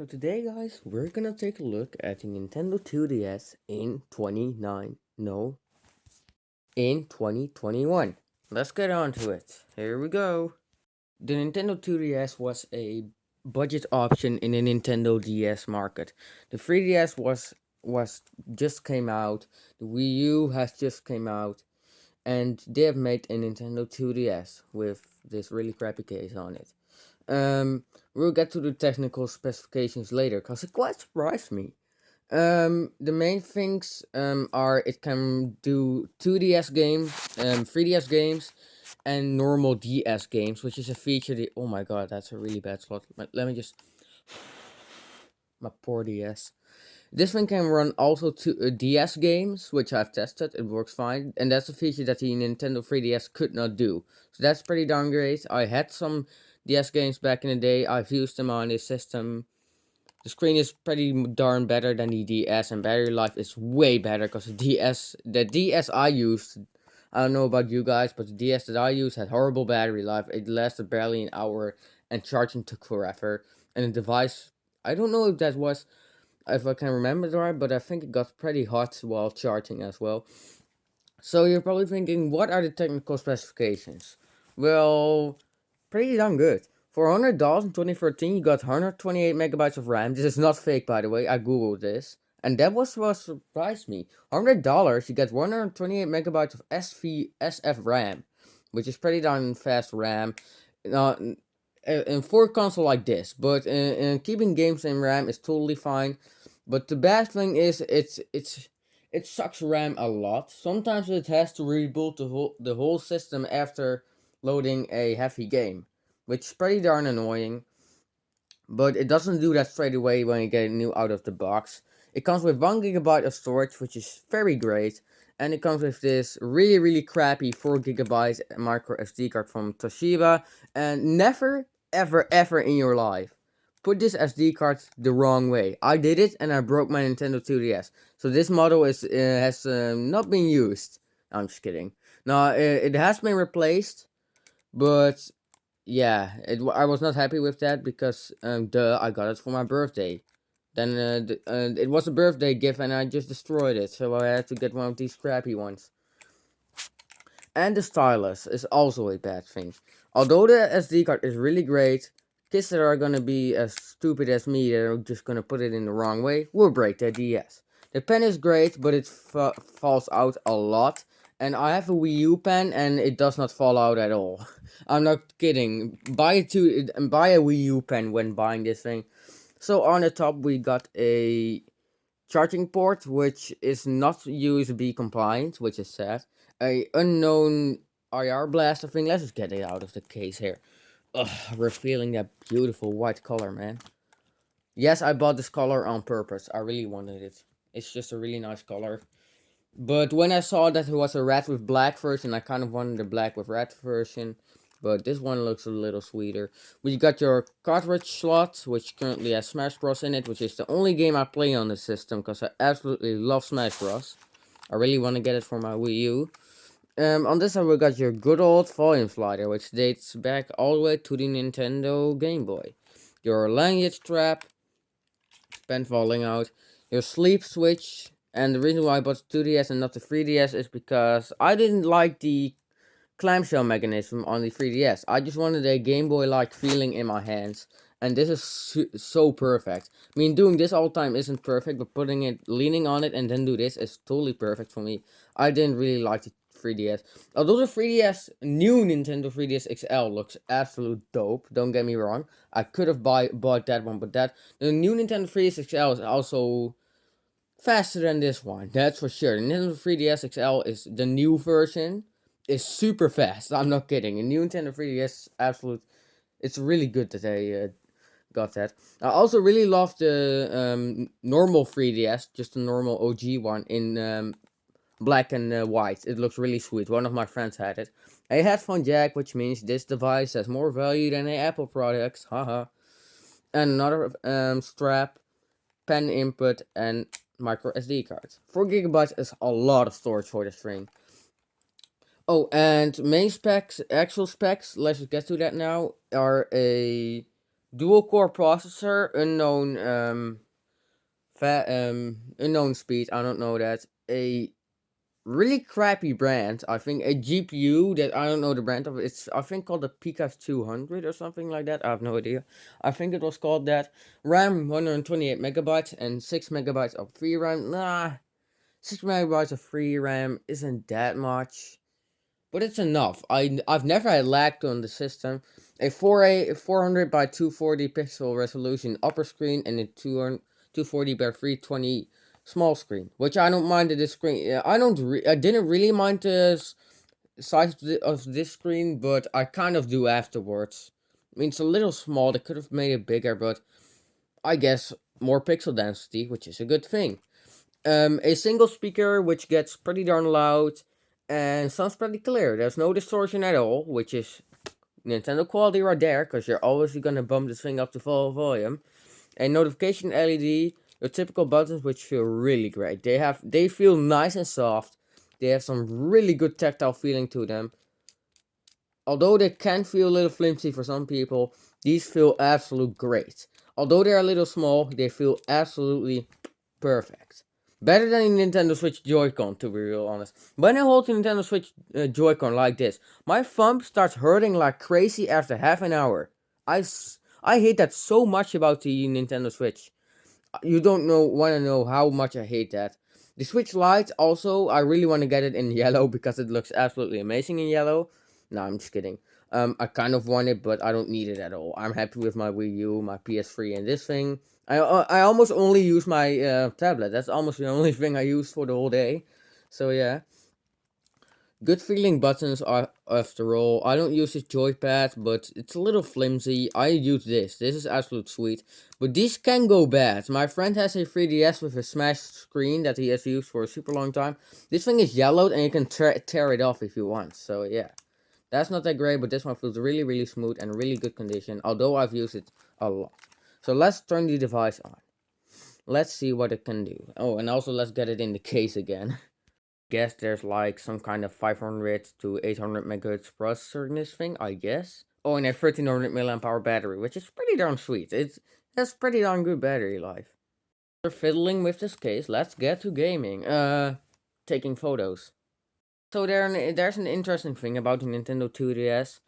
So today guys, we're gonna take a look at the Nintendo 2DS in 29, no, in 2021. Let's get on to it. Here we go. The Nintendo 2DS was a budget option in the Nintendo DS market. The 3DS was just came out. The Wii U has just came out, and they have made a Nintendo 2DS with this really crappy case on it. We'll get to the technical specifications later, cause it quite surprised me. The main things are it can do 2DS games, 3DS games, and normal DS games, which is a feature that, oh my god, that's a really bad slot. Let me just, my poor DS. This thing can run also to DS games, which I've tested. It works fine, and that's a feature that the Nintendo 3DS could not do. So that's pretty darn great. I had some DS games back in the day. I've used them on this system. The screen is pretty darn better than the DS, and battery life is way better because the DS I used, I don't know about you guys, but the DS that I used had horrible battery life. It lasted barely an hour, and charging took forever. And the device, I don't know if I can remember it right, but I think it got pretty hot while charging as well. So you're probably thinking, what are the technical specifications? Well, pretty damn good. For $100 in 2013, you got 128 megabytes of RAM. This is not fake, by the way. I googled this, and that was what surprised me. $100, you get 128 megabytes of SF RAM, which is pretty darn fast RAM. Uh, for a console like this, but in keeping games in RAM is totally fine. But the bad thing is, it sucks RAM a lot. Sometimes it has to reboot the whole system after loading a heavy game, which is pretty darn annoying. But it doesn't do that straight away when you get it new out of the box. It comes with 1 gigabyte of storage, which is very great, and it comes with this really crappy 4 gigabyte micro SD card from Toshiba. And never ever in your life put this SD card the wrong way. I did it and I broke my Nintendo 2DS. So this model has not been used. I'm just kidding. No, it has been replaced, but yeah, I was not happy with that because I got it for my birthday. Then it was a birthday gift and I just destroyed it, so I had to get one of these crappy ones. And the stylus is also a bad thing. Although the SD card is really great, kids that are gonna be as stupid as me that are just gonna put it in the wrong way will break their DS. The pen is great, but it falls out a lot. And I have a Wii U pen, and it does not fall out at all. I'm not kidding. Buy a Wii U pen when buying this thing. So on the top we got a charging port, which is not USB compliant, which is sad. A unknown IR blaster thing. Let's just get it out of the case here. Ugh, we're feeling that beautiful white color, man. Yes, I bought this color on purpose. I really wanted it. It's just a really nice color. But when I saw that it was a red with black version, I kind of wanted the black with red version. But this one looks a little sweeter. We got your cartridge slot, which currently has Smash Bros. In it, which is the only game I play on the system, because I absolutely love Smash Bros. I really want to get it for my Wii U. On this side we got your good old volume slider, which dates back all the way to the Nintendo Game Boy. Your lanyard strap, pen falling out. Your sleep switch, and the reason why I bought the 2DS and not the 3DS is because I didn't like the clamshell mechanism on the 3DS. I just wanted a Game Boy like feeling in my hands, and this is so perfect. I mean, doing this all the time isn't perfect, but leaning on it, and then do this is totally perfect for me. I didn't really like the 3DS. Although the 3DS, new Nintendo 3DS XL looks absolute dope, don't get me wrong. I could have bought that one, but the new Nintendo 3DS XL is also faster than this one, that's for sure. The Nintendo 3DS XL is the new version, is super fast. I'm not kidding. The new Nintendo 3DS, absolute. It's really good that they got that. I also really love the normal 3DS, just the normal OG one in black and white. It looks really sweet. One of my friends had it. A headphone jack, which means this device has more value than a Apple product. Haha. And another strap, pen input, and micro SD card. 4 gigabytes is a lot of storage for this thing. Oh, and main specs, actual specs, let's just get to that now, are a dual core processor, unknown speed. I don't know that. A really crappy brand. I think a GPU that I don't know the brand of. It's I think called the Picas 200 or something like that. I have no idea. I think it was called that. RAM 128 megabytes and 6 megabytes of free RAM. Nah, 6 megabytes of free RAM isn't that much, but it's enough. I've never had lag on the system. A 400 by 240 pixel resolution upper screen and a 240 by 320 small screen, which I don't mind this screen. I didn't really mind the size of this screen, but I kind of do afterwards. I mean, it's a little small. They could have made it bigger, but I guess more pixel density, which is a good thing. A single speaker which gets pretty darn loud and sounds pretty clear. There's no distortion at all, which is Nintendo quality right there, because you're always gonna bump this thing up to full volume. A notification LED, your typical buttons which feel really great. They feel nice and soft. They have some really good tactile feeling to them. Although they can feel a little flimsy for some people, these feel absolute great. Although they're a little small, they feel absolutely perfect. Better than a Nintendo Switch Joy-Con, to be real honest. When I hold the Nintendo Switch Joy-Con like this, my thumb starts hurting like crazy after half an hour. I hate that so much about the Nintendo Switch. You don't want to know how much I hate that. The Switch Lite also, I really want to get it in yellow because it looks absolutely amazing in yellow. No, I'm just kidding. I kind of want it, but I don't need it at all. I'm happy with my Wii U, my PS3, and this thing. I almost only use my tablet. That's almost the only thing I use for the whole day. So yeah. Good feeling buttons are, after all. I don't use this joypad, but it's a little flimsy. I use this. This is absolute sweet. But these can go bad. My friend has a 3DS with a smashed screen that he has used for a super long time. This thing is yellowed and you can tear it off if you want. So yeah. That's not that great, but this one feels really, really smooth and really good condition. Although I've used it a lot. So let's turn the device on. Let's see what it can do. Oh, and also let's get it in the case again. Guess there's like some kind of 500 to 800 megahertz processor in this thing, I guess. Oh, and a 1300 milliamp hour battery, which is pretty darn sweet. That's pretty darn good battery life. After fiddling with this case, let's get to gaming. Taking photos. So there's an interesting thing about the Nintendo 2DS.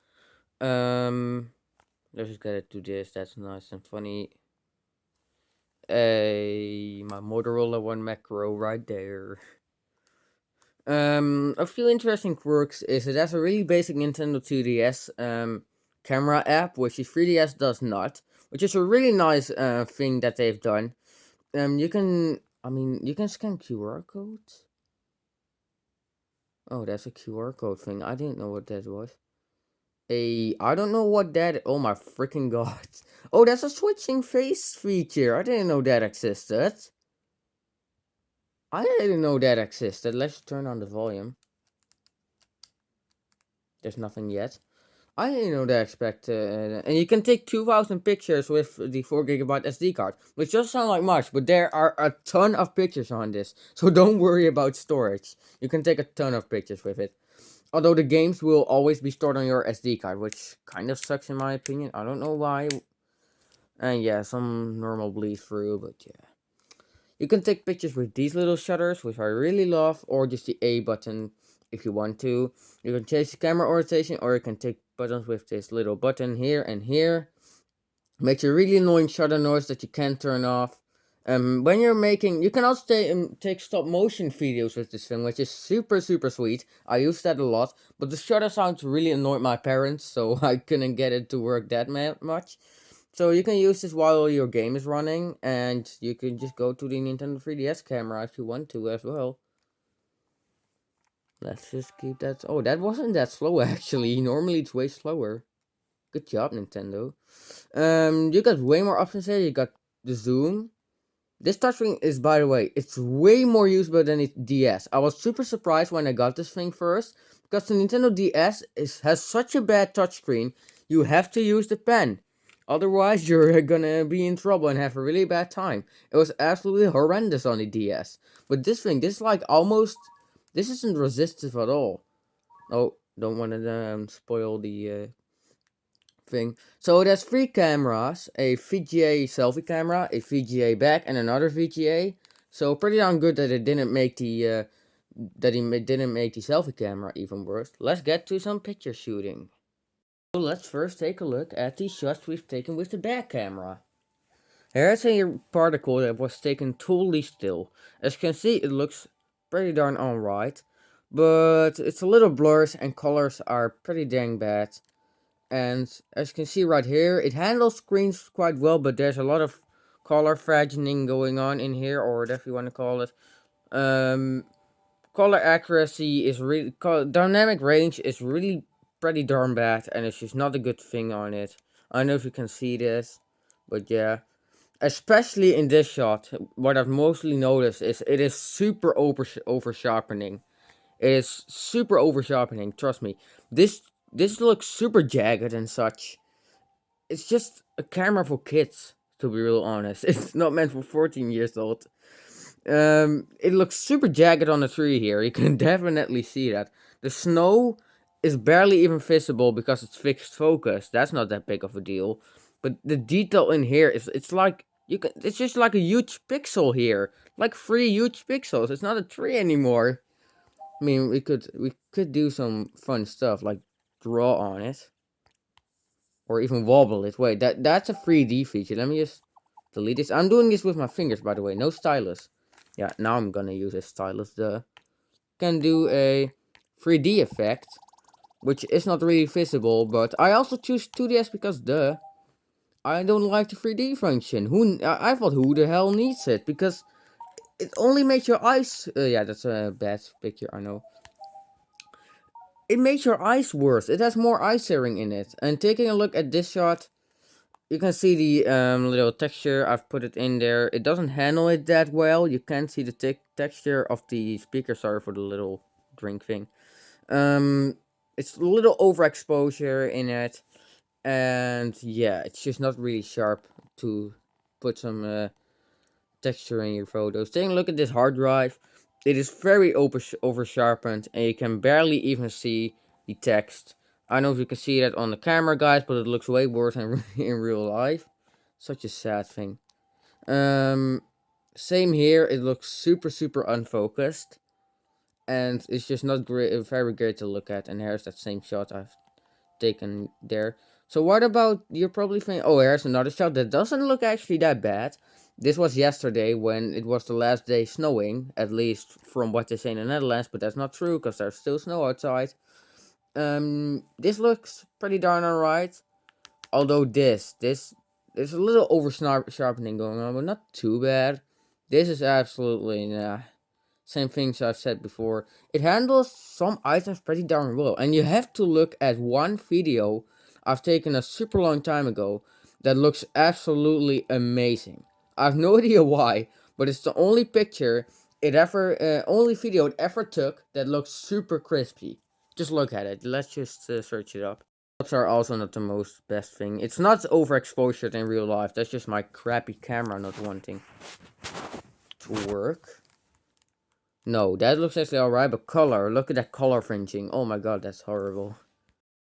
Let's just get it to this. That's nice and funny. My Motorola One Macro right there. A few interesting quirks is it has a really basic Nintendo 2DS camera app, which the 3DS does not, which is a really nice thing that they've done. You can scan QR codes. Oh, that's a QR code thing. I didn't know what that was. I don't know what that. Oh my freaking god! Oh, that's a switching face feature. I didn't know that existed. I didn't know that existed. Let's turn on the volume. There's nothing yet. I didn't know that expect, and you can take 2,000 pictures with the 4 GB SD card, which doesn't sound like much, but there are a ton of pictures on this, so don't worry about storage. You can take a ton of pictures with it. Although the games will always be stored on your SD card, which kind of sucks in my opinion. I don't know why. And yeah, some normal bleed through, but yeah. You can take pictures with these little shutters, which I really love, or just the A button if you want to. You can change the camera orientation, or you can take buttons with this little button here and here. Makes a really annoying shutter noise that you can't turn off. When you're making, you can also take stop motion videos with this thing, which is super sweet. I use that a lot, but the shutter sounds really annoyed my parents, so I couldn't get it to work that much. So you can use this while your game is running, and you can just go to the Nintendo 3DS camera if you want to as well. Let's just keep that. Oh, that wasn't that slow actually. Normally it's way slower. Good job, Nintendo. You got way more options here. You got the zoom. This touchscreen is, by the way, it's way more usable than the DS. I was super surprised when I got this thing first, because the Nintendo DS has such a bad touchscreen. You have to use the pen. Otherwise, you're gonna be in trouble and have a really bad time. It was absolutely horrendous on the DS. But this thing, this is like almost... This isn't resistive at all. Oh, don't want to spoil the thing. So it has three cameras: a VGA selfie camera, a VGA back, and another VGA. So pretty darn good that it didn't make the didn't make the selfie camera even worse. Let's get to some picture shooting. So let's first take a look at the shots we've taken with the back camera. Here's a particle that was taken totally still. As you can see, it looks pretty darn alright, but it's a little blurred and colors are pretty dang bad. And as you can see right here, it handles screens quite well, but there's a lot of color fradgening going on in here, or whatever you want to call it. Color accuracy is really, dynamic range is really pretty darn bad, and it's just not a good thing on it. I don't know if you can see this, but yeah. Especially in this shot, what I've mostly noticed is it is super over sharpening. It is super over sharpening, trust me. This looks super jagged and such. It's just a camera for kids, to be real honest. It's not meant for 14 years old. It looks super jagged on the tree here. You can definitely see that. The snow is barely even visible because it's fixed focus. That's not that big of a deal. But the detail in here is, it's just like a huge pixel here. Like 3 huge pixels. It's not a tree anymore. I mean, we could do some fun stuff like draw on it. Or even wobble it. Wait, that's a 3D feature. Let me just delete this. I'm doing this with my fingers, by the way. No stylus. Yeah, now I'm gonna use a stylus. Can do a 3D effect, which is not really visible, but I also choose 2DS because I don't like the 3D function. I thought, who the hell needs it? Because it only makes your eyes. Yeah, that's a bad picture. I know. It makes your eyes worse. It has more eye searing in it. And taking a look at this shot, you can see the little texture. I've put it in there. It doesn't handle it that well. You can't see the texture of the speaker. Sorry for the little drink thing. It's a little overexposure in it, and yeah, it's just not really sharp to put some texture in your photos. Taking a look at this hard drive, it is very over sharpened, and you can barely even see the text. I don't know if you can see that on the camera, guys, but it looks way worse in real life. Such a sad thing. Same here. It looks super unfocused, and it's just not very great to look at. And here's that same shot I've taken there. So what about, you're probably thinking, oh, here's another shot that doesn't look actually that bad. This was yesterday when it was the last day snowing, at least from what they say in the Netherlands, but that's not true because there's still snow outside. This looks pretty darn alright. Although there's a little over sharpening going on, but not too bad. This is absolutely, nah. Same things I've said before. It handles some items pretty darn well. And you have to look at one video I've taken a super long time ago that looks absolutely amazing. I have no idea why, but it's the only picture only video it ever took that looks super crispy. Just look at it. Let's just search it up. Clips are also not the most best thing. It's not overexposure in real life. That's just my crappy camera not wanting to work. No, that looks actually alright, but color, look at that color fringing. Oh my god, that's horrible.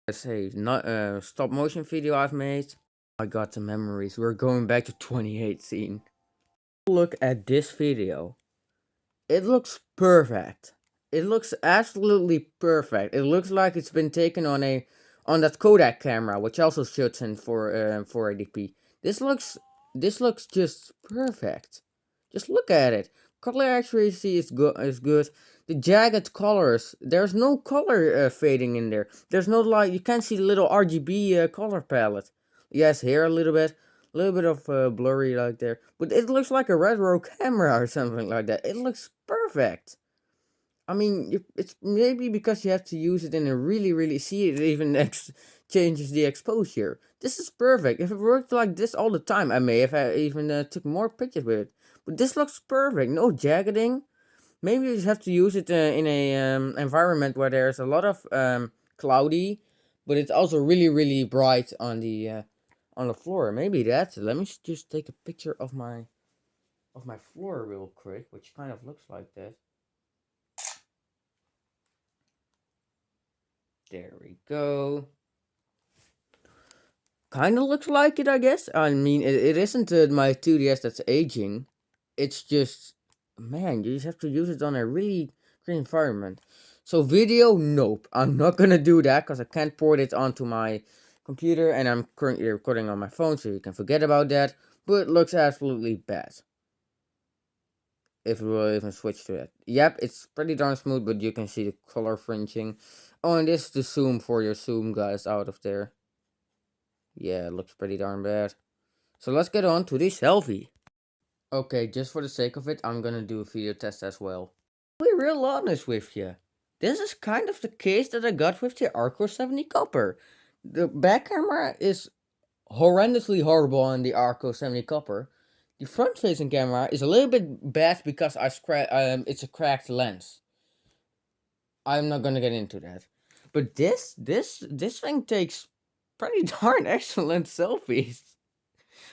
Let's say, not stop motion video I've made. I got the memories. We're going back to 2018. Look at this video. It looks perfect. It looks absolutely perfect. It looks like it's been taken on that Kodak camera, which also shoots in 480p. This looks just perfect. Just look at it. Color accuracy is good. The jagged colors, there's no color fading in there. There's no light. You can't see the little RGB color palette. Yes, here a little bit of blurry like there, but it looks like a retro camera or something like that. It looks perfect. I mean, it's maybe because you have to use it in a really see it even changes the exposure. This is perfect. If it worked like this all the time, I may have even took more pictures with it. But this looks perfect. No jaggeding. Maybe you just have to use it in a environment where there's a lot of cloudy, but it's also really bright on the floor. Maybe that's it. Let me just take a picture of my floor real quick, which kind of looks like that. There we go. kind of looks like it, I guess. I mean, it isn't my 2DS that's aging. It's just, man, you just have to use it on a really great environment. So video, nope. I'm not gonna do that because I can't port it onto my computer, and I'm currently recording on my phone, so you can forget about that. But it looks absolutely bad. If we will even switch to it. Yep, it's pretty darn smooth, but you can see the color fringing. Oh, and this is the zoom for your zoom guys out of there. Yeah, it looks pretty darn bad. So let's get on to the selfie. Okay, just for the sake of it, I'm gonna do a video test as well. Be real honest with you. This is kind of the case that I got with the Arco 70 Copper. The back camera is horrendously horrible on the Arco 70 Copper. The front facing camera is a little bit bad because it's a cracked lens. I'm not gonna get into that. But this thing takes pretty darn excellent selfies.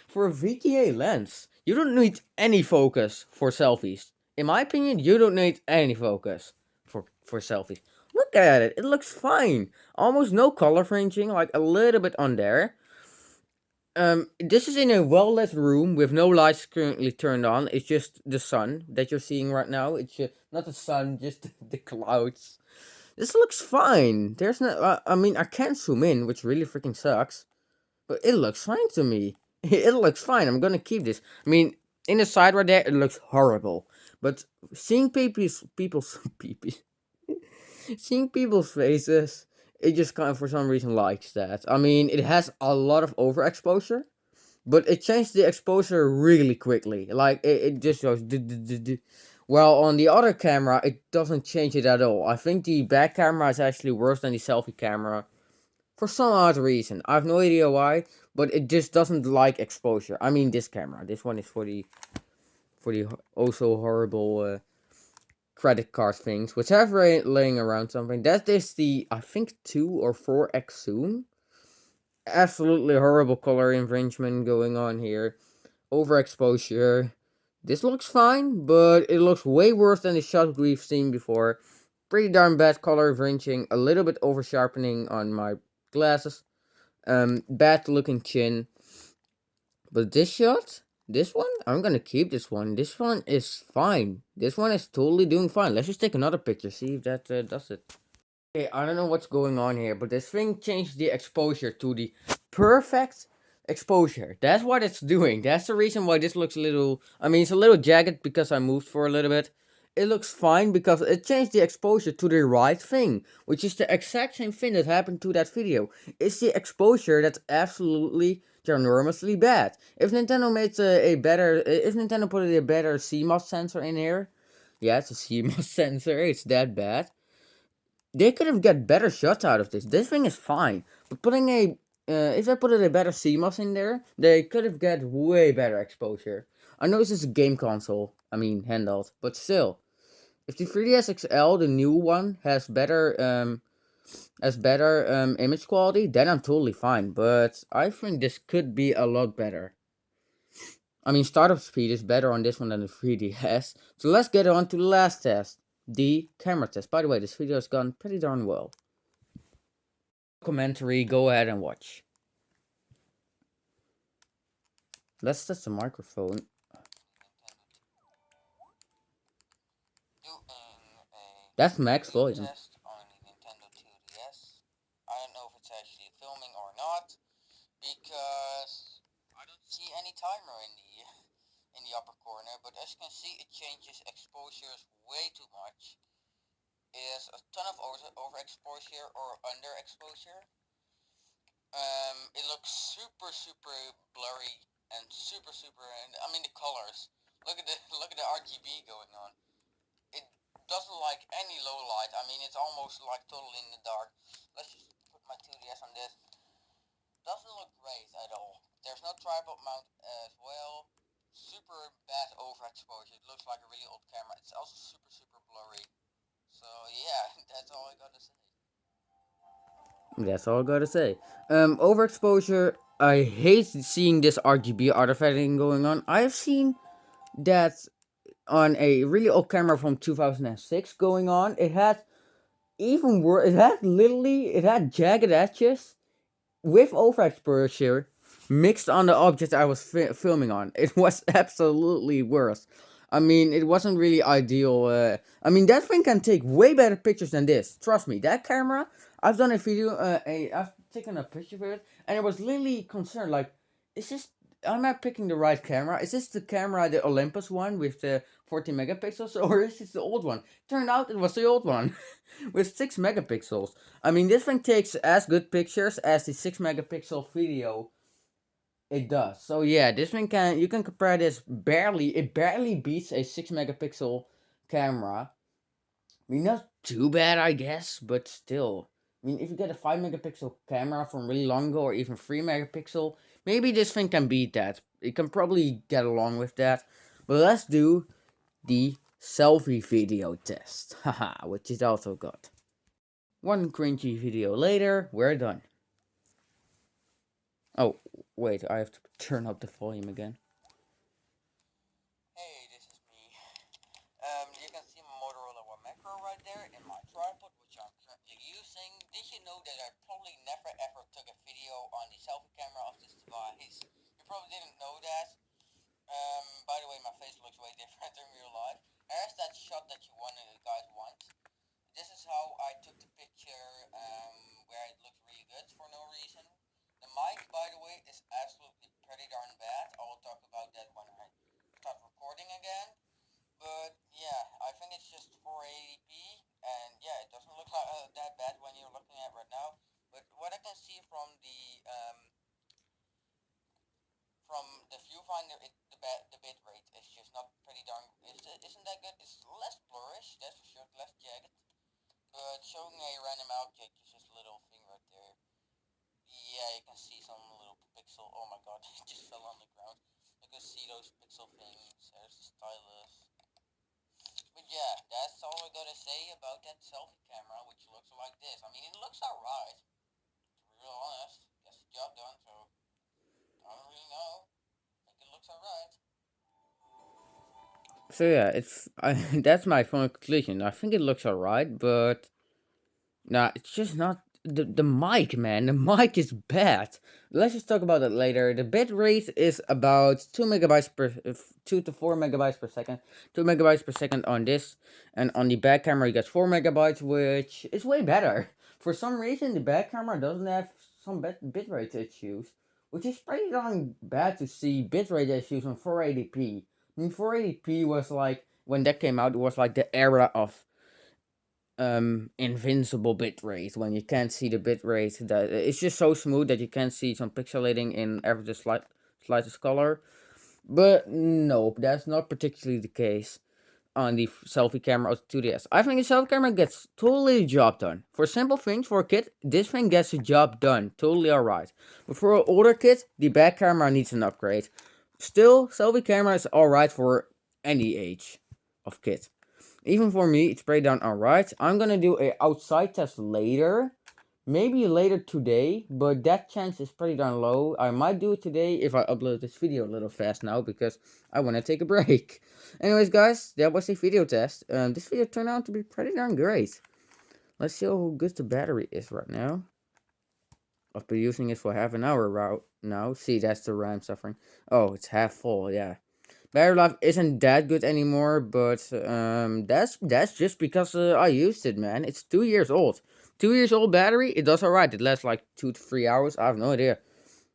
For a VGA lens, you don't need any focus for selfies. In my opinion, you don't need any focus for selfies. Look at it, it looks fine. Almost no color fringing, like a little bit on there. This is in a well-lit room with no lights currently turned on. It's just the sun that you're seeing right now. It's just, not the sun, just the clouds. This looks fine. There's no, I mean, I can't zoom in, which really freaking sucks. But it looks fine to me. It looks fine. I'm gonna keep this. I mean, in the side right there, it looks horrible. But seeing people's seeing people's faces, it just kind of for some reason likes that. I mean, it has a lot of overexposure, but it changed the exposure really quickly. Like it just goes. Well, on the other camera, it doesn't change it at all. I think the back camera is actually worse than the selfie camera for some odd reason. I have no idea why, but it just doesn't like exposure. I mean, this camera. This one is for the also horrible credit card things, which I've laying around something. That is the, I think, 2 or 4x zoom. Absolutely horrible color infringement going on here. Overexposure. This looks fine, but it looks way worse than the shot we've seen before. Pretty darn bad color infringing. A little bit over sharpening on my glasses. Bad looking chin. But this shot, this one, I'm gonna keep this one. This one is fine. This one is totally doing fine. Let's just take another picture, see if that does it. Okay, I don't know what's going on here, but this thing changed the exposure to the perfect exposure. That's what it's doing. That's the reason why this looks a little, I mean, it's a little jagged because I moved for a little bit. It looks fine because it changed the exposure to the right thing, which is the exact same thing that happened to that video. It's the exposure that's absolutely ginormously bad. If Nintendo made a better, if Nintendo put a better CMOS sensor in here, yeah, it's a CMOS sensor, it's that bad. They could have got better shots out of this. This thing is fine, but putting a if I put a better CMOS in there, they could have got way better exposure. I know this is a game console, I mean handheld, but still, if the 3DS XL, the new one, has better image quality, then I'm totally fine. But I think this could be a lot better. I mean, startup speed is better on this one than the 3DS. So let's get on to the last test, the camera test. By the way, this video has gone pretty darn well. Commentary, go ahead and watch. Let's test the microphone. That's max volume. Test on the Nintendo 2DS. I don't know if it's actually filming or not because I don't see any timer in the upper corner. But as you can see, it changes exposures way too much. Is a ton of overexposure or underexposure. It looks super blurry and super. And I mean the colors. Look at the RGB going on. It doesn't like any low light. I mean, it's almost like totally in the dark. Let's just put my 2DS on this. Doesn't look great at all. There's no tripod mount as well. Super bad overexposure. It looks like a really old camera. It's also super blurry. So yeah, that's all I gotta say. That's all I gotta say. Overexposure. I hate seeing this RGB artifacting going on. I've seen that on a really old camera from 2006 going on. It had even worse. It had jagged edges with overexposure mixed on the object I was filming on. It was absolutely worse. I mean, it wasn't really ideal. I mean, that thing can take way better pictures than this. Trust me, that camera. I've done a video. I've taken a picture of it, and I was literally concerned. Like, is this? Am I picking the right camera? Is this the camera, the Olympus one with the 14 megapixels, or is this the old one? Turned out it was the old one with 6 megapixels. I mean, this thing takes as good pictures as the 6 megapixel video. It does. So yeah, this thing you can compare this barely. It barely beats a 6 megapixel camera. I mean, not too bad, I guess, but still. I mean, if you get a 5 megapixel camera from really long ago, or even 3 megapixel, maybe this thing can beat that. It can probably get along with that. But let's do the selfie video test, haha, which is also good. One cringy video later, we're done. Oh, wait, I have to turn up the volume again. Hey, this is me. You can see my Motorola One Macro right there in my tripod, which I'm currently using. Did you know that I probably never ever took a video on the selfie camera of this device? You probably didn't know that. By the way, my face looks way different in real life. There's that shot that you guys want. This is how I took the picture, where it looked really good for no reason. The mic, by the way, is absolutely pretty darn bad. I will talk about that when I start recording again. But yeah, I think it's just 480p, and yeah, it doesn't look that bad when you're looking at it right now. But what I can see from the viewfinder, the bit rate is just not pretty darn. Isn't that good? It's less blurrish, that's for sure, less jagged. But showing a random object, just a little thing right there. Yeah, you can see some little pixel. Oh my god, it just fell on the ground. You can see those pixel things. There's the stylus. But yeah, that's all I gotta say about that selfie camera, which looks like this. I mean, it looks alright, to be real honest. Gets the job done, so I don't really know. I think it looks alright. So yeah, that's my final conclusion. I think it looks alright, but nah, it's just not the mic, man. The mic is bad. Let's just talk about that later. The bit rate is about 2 megabytes per 2 to 4 megabytes per second. 2 megabytes per second on this, and on the back camera you get 4 megabytes, which is way better. For some reason, the back camera doesn't have some bitrate issues, which is pretty darn bad to see bitrate issues on 480p. I mean, 480p was like when that came out, it was like the era of invincible bitrate, when you can't see the bitrate. That it's just so smooth that you can't see some pixelating in ever the slightest color. But no, that's not particularly the case on the selfie camera of the 2DS. I think the selfie camera gets totally the job done. For simple things, for a kid, this thing gets the job done. Totally alright. But for an older kid, the back camera needs an upgrade. Still, selfie camera is alright for any age of kid. Even for me, it's pretty down alright. I'm gonna do a outside test later. Maybe later today, but that chance is pretty darn low. I might do it today if I upload this video a little fast now, because I want to take a break. Anyways, guys, that was a video test. This video turned out to be pretty darn great. Let's see how good the battery is right now. I've been using it for half an hour now. See, that's the RAM suffering. Oh, it's half full, yeah. Battery life isn't that good anymore, but that's just because I used it, man. It's 2 years old. 2 years old battery, it does alright. It lasts like 2 to 3 hours. I have no idea.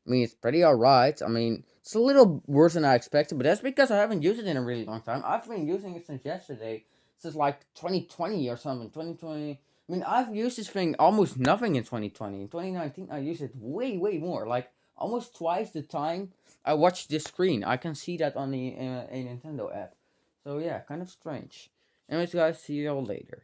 I mean, it's pretty alright. I mean, it's a little worse than I expected, but that's because I haven't used it in a really long time. I've been using it since yesterday, since like 2020 or something. 2020. I mean, I've used this thing almost nothing in 2020. In 2019, I used it way, way more. Like almost twice the time I watched this screen. I can see that on the a Nintendo app. So yeah, kind of strange. Anyways, guys, see you all later.